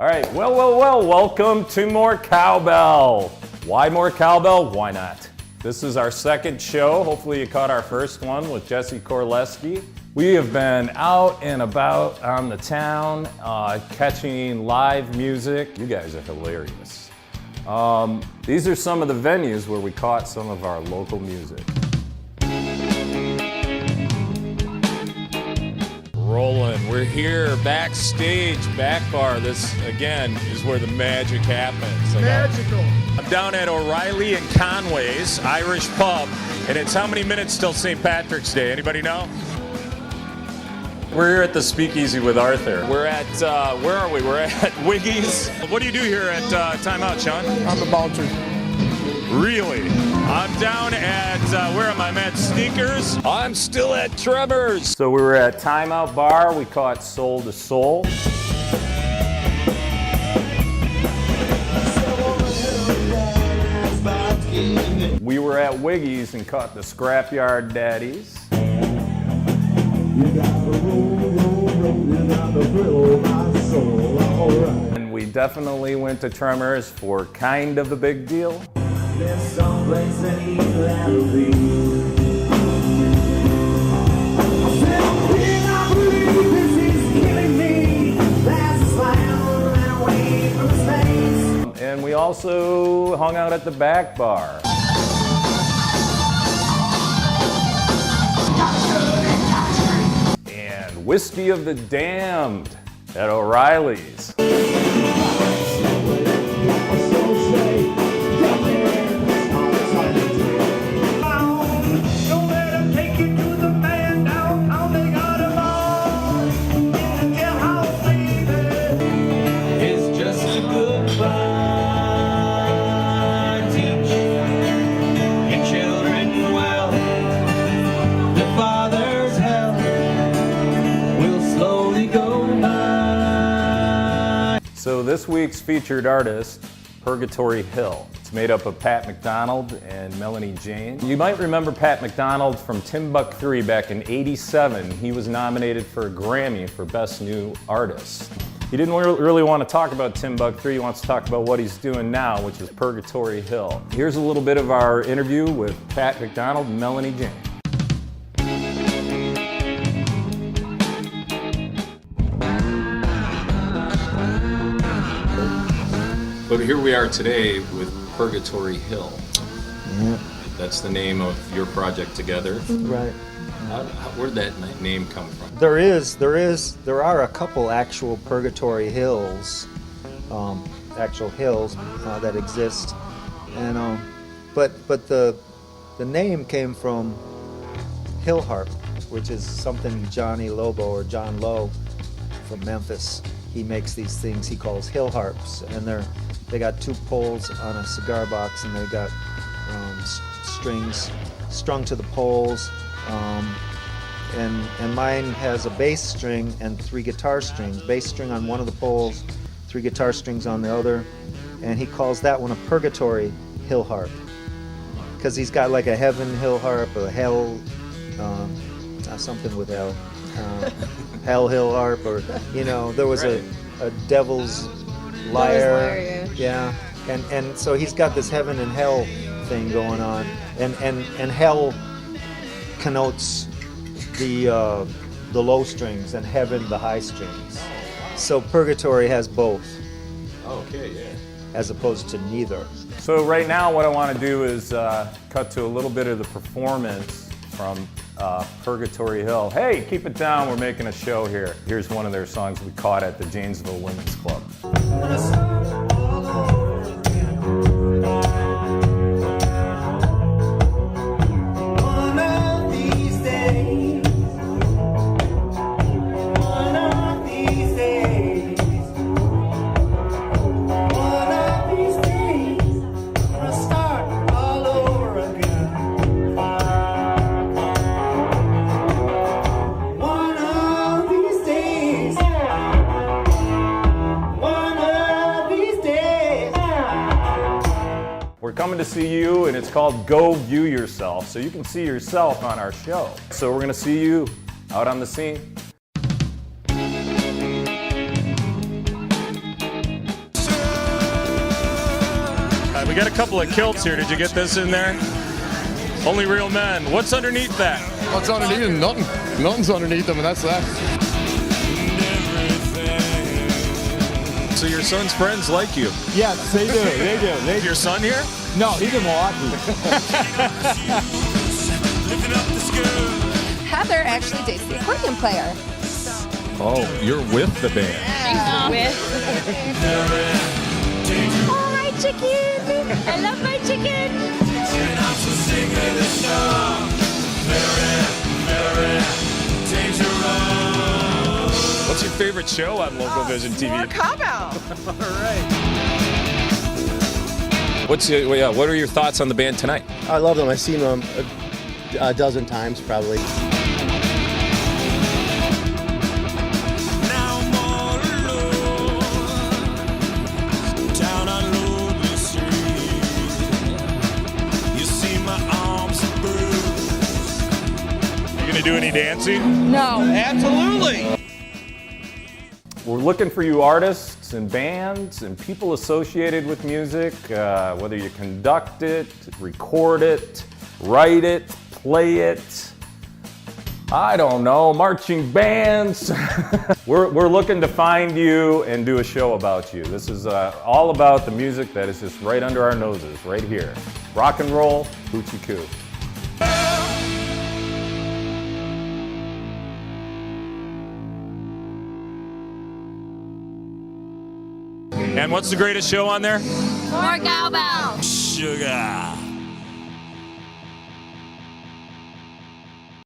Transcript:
All right, well, welcome to more Cowbell. Why more Cowbell? Why not? This is our second show. Hopefully you caught our first one with Jesse Korleski. We have been out and about on the town, catching live music. You guys are hilarious. These are some of the venues where we caught some of our local music. Rolling. We're here backstage, back bar. This again is where the magic happens. Magical. I'm down at O'Reilly and Conway's Irish Pub, and it's how many minutes till St. Patrick's Day? Anybody know? We're here at the Speakeasy with Arthur. We're at, where are we? We're at Wiggy's. What do you do here at Time Out, Sean? I'm the bouncer. Really? I'm down at, where am I? I'm at Sneakers. I'm still at Trevor's. So we were at Time Out Bar. We caught Soul to Soul. We were at Wiggy's and caught the Scrapyard Daddies. And we definitely went to Tremors for Kind of a Big Deal. There's someplace that he'd rather be. And we also hung out at the back bar. And Whiskey of the Damned at O'Reilly's. So this week's featured artist, Purgatory Hill. It's made up of Pat McDonald and Melanie Jane. You might remember Pat McDonald from Timbuk 3 back in '87. He was nominated for a Grammy for Best New Artist. He didn't really want to talk about Timbuk 3, he wants to talk about what he's doing now, which is Purgatory Hill. Here's a little bit of our interview with Pat McDonald and Melanie Jane. But here we are today with Purgatory Hill. Yeah. That's the name of your project together. Right. Where'd that name come from? There are a couple actual Purgatory Hills, that exist, and but the name came from hill harp, which is something Johnny Lobo or John Lowe from Memphis. He makes these things he calls hill harps, and they got two poles on a cigar box, and they got strings strung to the poles. And mine has a bass string and three guitar strings. Bass string on one of the poles, three guitar strings on the other, and he calls that one a Purgatory Hill Harp, because he's got like a heaven hill harp, a hell, something with hell, hell hill harp, or there was a devil's lyre, yeah, and so he's got this heaven and hell thing going on, and hell connotes the low strings and heaven the high strings. So Purgatory has both. Okay, yeah. As opposed to neither. So right now what I want to do is cut to a little bit of the performance from Purgatory Hill. Hey, keep it down, we're making a show here. Here's one of their songs we caught at the Janesville Women's Club. We're coming to see you, and it's called Go View Yourself, so you can see yourself on our show. So we're gonna see you out on the scene. We got a couple of kilts here. Did you get this in there? Only real men. What's underneath that? What's underneath it? Nothing. Nothing's underneath them, and that's that. So your son's friends like you? Yes, they do. They do. They Your son here? No, he's in Milwaukee. Heather actually dates the accordion player. Oh, you're with the band. All right, chicken. I love my chicken. What's your favorite show on Local Vision TV? More Cowbell. What are your thoughts on the band tonight? I love them. I've seen them a dozen times probably. You gonna do any dancing? No. Absolutely. We're looking for you artists and bands and people associated with music, whether you conduct it, record it, write it, play it, I don't know, marching bands. We're looking to find you and do a show about you. This is all about the music that is just right under our noses, right here. Rock and roll, hoochie coo. And what's the greatest show on there? More cowbell. Sugar.